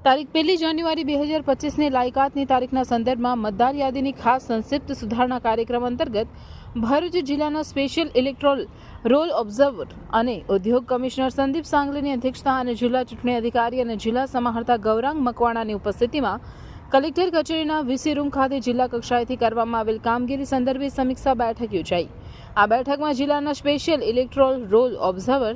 તારીખ 1 જાન્યુઆરી 2025ની લાયકાતની તારીખના સંદર્ભમાં મતદાર યાદીની ખાસ સંક્ષિપ્ત સુધારણા કાર્યક્રમ અંતર્ગત ભરૂચ જિલ્લાના સ્પેશિયલ ઇલેક્ટોરલ રોલ ઓબ્ઝર્વર અને ઉદ્યોગ કમિશનર સંદીપ સાંગલેની અધ્યક્ષતા અને જિલ્લા ચૂંટણી અધિકારી અને જિલ્લા સમાહર્તા ગૌરાંગ મકવાણાની ઉપસ્થિતિમાં કલેક્ટર કચેરીના વીસી રૂમ ખાતે જિલ્લા કક્ષાએથી કરવામાં આવેલ કામગીરી સંદર્ભે સમીક્ષા બેઠક યોજાઈ। આ બેઠકમાં જિલ્લાના special electoral roll observer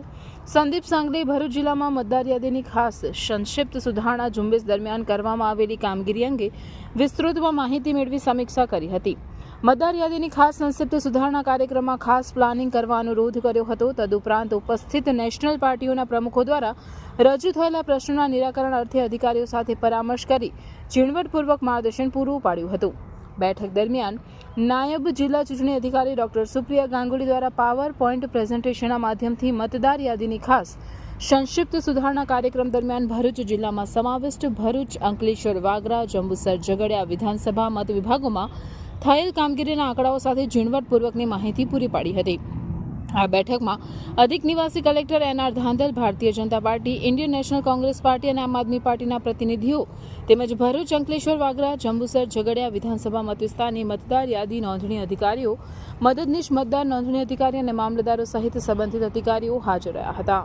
Sandeep Sangle Bharuch જિલ્લામાં મતદાર યાદીની ખાસ સંક્ષિપ્ત સુધારણા ઝુંબેશ દરમિયાન કરવામાં આવેલી કામગીરી અંગે વિસ્તૃતમાં માહિતી મેળવી સમીક્ષા કરી હતી। મતદાર યાદીની ખાસ સંક્ષિપ્ત સુધારણા કાર્યક્રમમાં ખાસ પ્લાનિંગ કરવા અનુરોધ કર્યો હતો। તદુપરાંત ઉપસ્થિત નેશનલ પાર્ટીઓના પ્રમુખો દ્વારા રજૂ થયેલા પ્રશ્નોના નિરાકરણ અર્થે અધિકારીઓ સાથે પરામર્શ કરી ઝીણવટપૂર્વક માર્ગદર્શન પૂરું પાડ્યું હતું। બેઠક દરમિયાન નાયબ જિલ્લા ચૂંટણી અધિકારી ડોક્ટર સુપ્રિયા ગાંગુલી દ્વારા પાવર પોઈન્ટ પ્રેઝન્ટેશનના માધ્યમથી મતદાર યાદીની ખાસ સંક્ષિપ્ત સુધારણા કાર્યક્રમ દરમિયાન ભરૂચ જિલ્લામાં સમાવિષ્ટ ભરૂચ, અંકલેશ્વર, વાગરા, જંબુસર, ઝઘડિયા વિધાનસભા મત વિભાગોમાં થયેલ કામગીરીના આંકડાઓ સાથે ઝીણવટપૂર્વકની માહિતી પૂરી પાડી હતી। આ બેઠકમાં અધિક નિવાસી collector NR Dhandhal, Bharatiya Janata Party, Indian National Congress Party અને આમ આદમી પાર્ટીના પ્રતિનિધિઓ તેમજ ભરૂચ, અંકલેશ્વર, વાગરા, જંબુસર, ઝઘડિયા વિધાનસભા મતવિસ્તારની મતદાર યાદી નોંધણી અધિકારીઓ, મદદનીશ મતદાર નોંધણી અધિકારી અને મામલતદારો સહિત સંબંધિત અધિકારીઓ હાજર રહ્યા હતા।